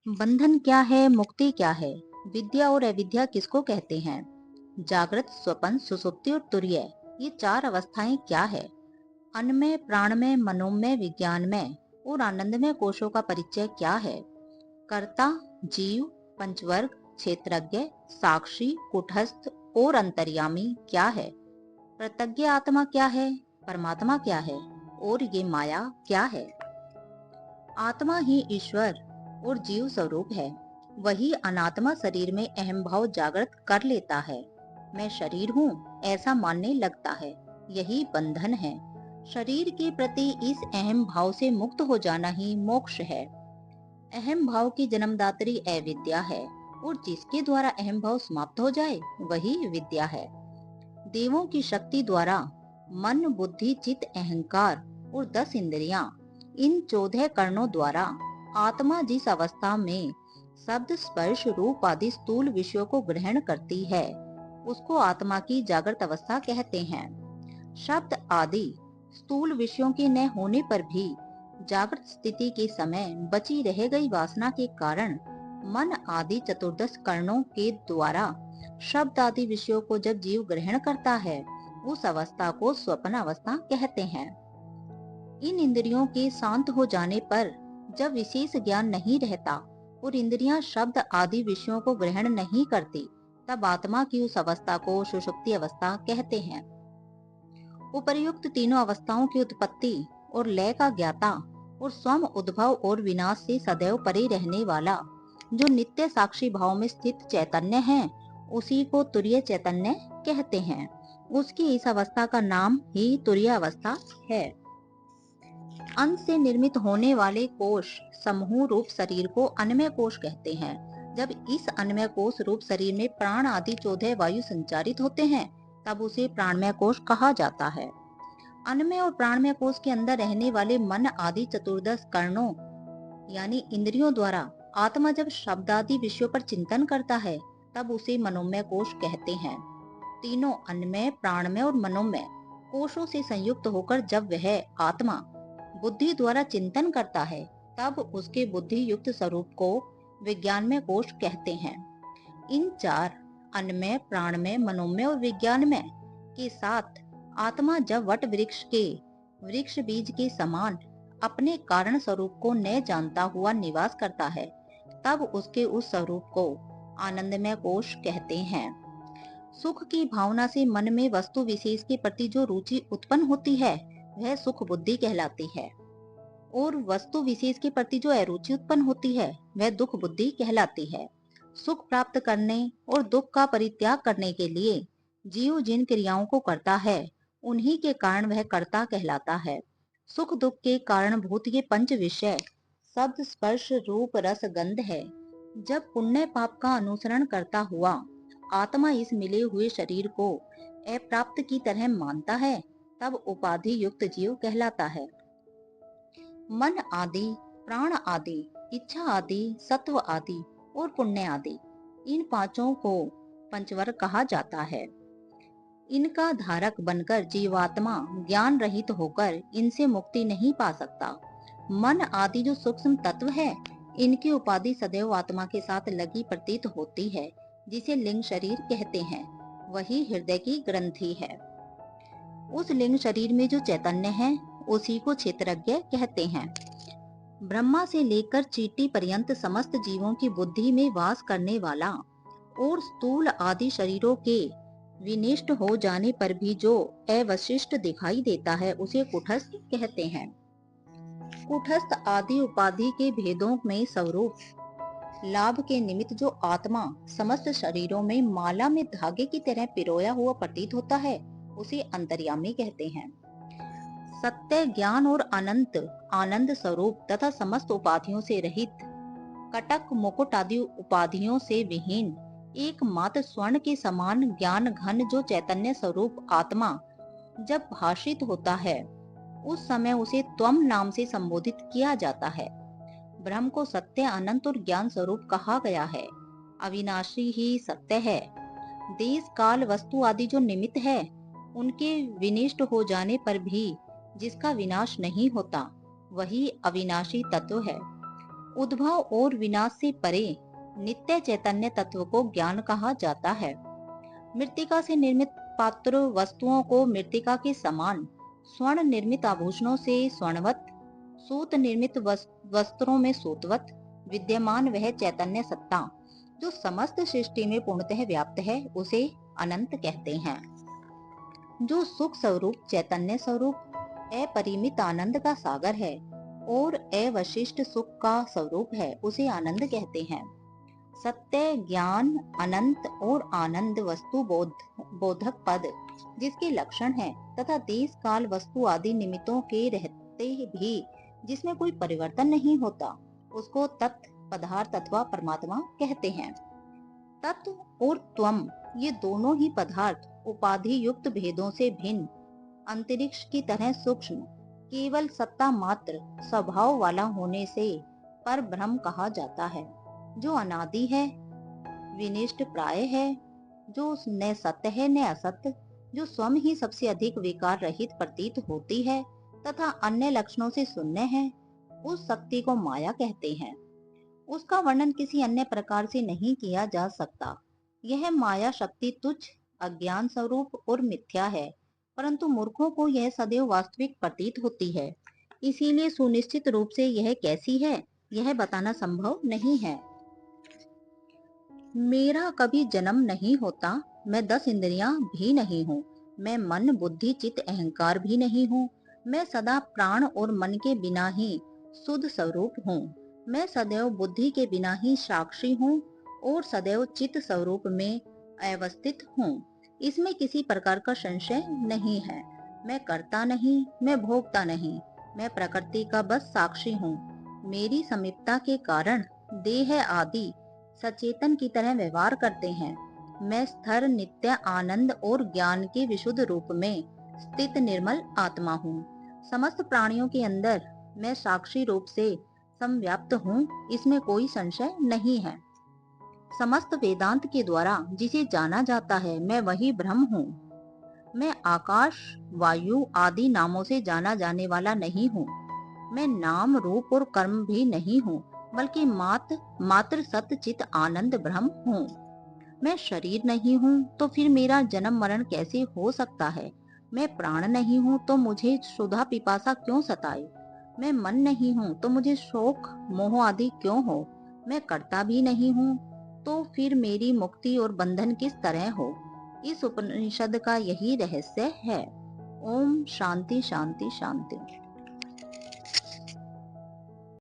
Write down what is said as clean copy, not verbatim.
बंधन क्या है, मुक्ति क्या है, विद्या और अविद्या किसको कहते हैं, जागृत, स्वपन, सुसुप्ति और तुरीय, ये चार अवस्थाएं क्या है। अन्नमय, प्राणमय, मनोमय, विज्ञानमय और आनंदमय कोशों का परिचय क्या है। कर्ता, जीव, पंचवर्ग, क्षेत्रज्ञ, साक्षी, कुटस्थ और अंतर्यामी क्या है। प्रत्यज्ञ आत्मा क्या है, परमात्मा क्या है और ये माया क्या है। आत्मा ही ईश्वर और जीव स्वरूप है। वही अनात्मा शरीर में अहम भाव जागृत कर लेता है। मैं शरीर हूँ ऐसा मानने लगता है। यही बंधन है। शरीर के प्रति इस अहम भाव से मुक्त हो जाना ही मोक्ष है। अहम भाव की जन्मदात्री अविद्या है और जिसके द्वारा अहम भाव समाप्त हो जाए वही विद्या है। देवों की शक्ति द्वारा मन, बुद्धि, चित्त, अहंकार और 10 इंद्रियां, इन 14 कर्णों द्वारा आत्मा जिस अवस्था में शब्द, स्पर्श, रूप आदि स्थूल विषयों को ग्रहण करती है उसको आत्मा की जागृत अवस्था कहते हैं। शब्द आदि स्थूल विषयों के न होने पर भी जागृत स्थिति के समय बची रह गई वासना के कारण मन आदि चतुर्दश कर्णों के द्वारा शब्द आदि विषयों को जब जीव ग्रहण करता है उस अवस्था को स्वप्न अवस्था कहते हैं। इन इंद्रियों के शांत हो जाने पर जब विशेष ज्ञान नहीं रहता और इंद्रियां शब्द आदि विषयों को ग्रहण नहीं करती तब आत्मा की उस अवस्था को सुषुप्ति अवस्था कहते हैं। उपर्युक्त तीनों अवस्थाओं की उत्पत्ति और लय का ज्ञाता और स्वयं उद्भव और विनाश से सदैव परे रहने वाला जो नित्य साक्षी भाव में स्थित चैतन्य है उसी को तुरीय चैतन्य कहते हैं। उसकी इस अवस्था का नाम ही तुरीय अवस्था है। अंश से निर्मित होने वाले कोश समूह रूप शरीर को अन्नमय कोश कहते हैं। जब इस अन्नमय कोश रूप शरीर में प्राण आदि 14 वायु संचारित होते हैं तब उसे प्राणमय कोश कहा जाता है। अन्नमय और प्राणमय कोश के अंदर रहने वाले मन आदि चतुर्दश कर्णों यानी इंद्रियों द्वारा आत्मा जब शब्द आदि विषयों पर चिंतन करता है तब उसे मनोमय कोश कहते हैं। तीनों अन्नमय, प्राणमय और मनोमय कोशों से संयुक्त होकर जब वह आत्मा बुद्धि द्वारा चिंतन करता है तब उसके बुद्धि युक्त स्वरूप को विज्ञानमय कोश कहते हैं। इन चार अन्नमय, प्राणमय, मनोमय और विज्ञानमय के साथ आत्मा जब वट वृक्ष के वृक्ष बीज के समान अपने कारण स्वरूप को न जानता हुआ निवास करता है तब उसके उस स्वरूप को आनंदमय कोश कहते हैं। सुख की भावना से मन में वस्तु विशेष के प्रति जो रुचि उत्पन्न होती है वह सुख बुद्धि कहलाती है और वस्तु विशेष के प्रति जो अरुचि उत्पन्न होती है वह दुख बुद्धि कहलाती है। सुख प्राप्त करने और दुख का परित्याग करने के लिए जीव जिन क्रियाओं को करता है उन्हीं के कारण वह कर्ता कहलाता है। सुख दुख के कारणभूत ये पंच विषय शब्द, स्पर्श, रूप, रस, गंध है। जब पुण्य पाप का अनुसरण करता हुआ आत्मा इस मिले हुए शरीर को अप्राप्त की तरह मानता है तब उपाधि युक्त जीव कहलाता है। मन आदि, प्राण आदि, इच्छा आदि, सत्व आदि और पुण्य आदि, इन पांचों को पंचवर्ग कहा जाता है। इनका धारक बनकर जीवात्मा ज्ञान रहित होकर इनसे मुक्ति नहीं पा सकता। मन आदि जो सूक्ष्म तत्व है इनकी उपाधि सदैव आत्मा के साथ लगी प्रतीत होती है जिसे लिंग शरीर कहते हैं। वही हृदय की ग्रंथि है। उस लिंग शरीर में जो चैतन्य है उसी को क्षेत्रज्ञ कहते हैं। ब्रह्मा से लेकर चींटी पर्यंत समस्त जीवों की बुद्धि में वास करने वाला और स्थूल आदि शरीरों के विनिष्ट हो जाने पर भी जो अवशिष्ट दिखाई देता है उसे कुटस्थ कहते हैं। कुटस्थ आदि उपाधि के भेदों में स्वरूप लाभ के निमित्त जो आत्मा समस्त शरीरों में माला में धागे की तरह पिरोया हुआ प्रतीत होता है उसे अंतर्यामी कहते हैं। सत्य, ज्ञान और अनंत आनंद स्वरूप तथा समस्त उपाधियों से रहित, कटक, मुकुट आदि उपाधियों से विहीन, एकमात्र स्वर्ण के समान ज्ञान घन जो चैतन्य स्वरूप आत्मा जब भाषित होता है उस समय उसे त्वम नाम से संबोधित किया जाता है। ब्रह्म को सत्य, अनंत और ज्ञान स्वरूप कहा गया है। अविनाशी ही सत्य है। देश, काल, वस्तु आदि जो निमित्त है उनके विनिष्ट हो जाने पर भी जिसका विनाश नहीं होता वही अविनाशी तत्व है। उद्भव और विनाश से परे नित्य चैतन्य तत्व को ज्ञान कहा जाता है। मृत्तिका से निर्मित पात्र वस्तुओं को मृत्तिका के समान, स्वर्ण निर्मित आभूषणों से स्वर्णवत, सूत निर्मित वस्त्रों में सूतवत विद्यमान वह चैतन्य सत्ता जो समस्त सृष्टि में पूर्णतः व्याप्त है, उसे अनंत कहते हैं। जो सुख स्वरूप चैतन्य स्वरूप अपरिमित आनंद का सागर है और अवशिष्ट सुख का स्वरूप है, उसे आनंद कहते हैं। सत्य, ज्ञान, अनंत और आनंद वस्तु बोधक पद जिसके लक्षण है तथा देश काल वस्तु आदि निमित्तों के रहते भी जिसमें कोई परिवर्तन नहीं होता, उसको तत्, पदार्थ अथवा परमात्मा कहते हैं। तत्व और त्वम ये दोनों ही पदार्थ उपाधि युक्त भेदों से भिन्न, अंतरिक्ष की तरह सूक्ष्म, केवल सत्ता मात्र स्वभाव वाला होने से पर ब्रह्म कहा जाता है, जो अनादि है, विनिष्ट प्राय है, जो न सत्य है न असत्य, जो स्वयं ही सबसे अधिक विकार रहित प्रतीत होती है तथा अन्य लक्षणों से शून्य है, उस शक्ति को माया कहते हैं। उसका वर्णन किसी अन्य प्रकार से नहीं किया जा सकता। यह माया शक्ति तुच्छ, अज्ञान स्वरूप और मिथ्या है, परंतु मूर्खों को यह सदैव वास्तविक प्रतीत होती है। इसीलिए सुनिश्चित रूप से यह कैसी है, यह बताना संभव नहीं है। मेरा कभी जन्म नहीं होता, मैं 10 इंद्रियां भी नहीं हूँ, मैं मन, बुद्धि, चित्त, अहंकार भी नहीं हूँ, मैं सदा प्राण और मन के बिना ही शुद्ध स्वरूप हूँ, मैं सदैव बुद्धि के बिना ही साक्षी हूँ और सदैव चित्त स्वरूप में अवस्थित हूँ। इसमें किसी प्रकार का संशय नहीं है। मैं करता नहीं, मैं भोगता नहीं, मैं प्रकृति का बस साक्षी हूँ। मेरी समीपता के कारण देह आदि सचेतन की तरह व्यवहार करते हैं। मैं स्थिर, नित्य आनंद और ज्ञान के विशुद्ध रूप में स्थित निर्मल आत्मा हूँ। समस्त प्राणियों के अंदर मैं साक्षी रूप से समव्याप्त हूँ, इसमें कोई संशय नहीं है। समस्त वेदांत के द्वारा जिसे जाना जाता है, मैं वही ब्रह्म हूँ। मैं आकाश, वायु आदि नामों से जाना जाने वाला नहीं हूँ। मैं नाम, रूप और कर्म भी नहीं हूँ, बल्कि मात्र सत्य चित आनंद ब्रह्म हूँ। मैं शरीर नहीं हूँ तो फिर मेरा जन्म मरण कैसे हो सकता है? मैं प्राण नहीं हूँ तो मुझे क्षुधा पिपासा क्यों सताए? मैं मन नहीं हूँ तो मुझे शोक मोह आदि क्यों हो? मैं कर्ता भी नहीं हूँ तो फिर मेरी मुक्ति और बंधन किस तरह हो? इस उपनिषद का यही रहस्य है। ओम शांति शांति शांति।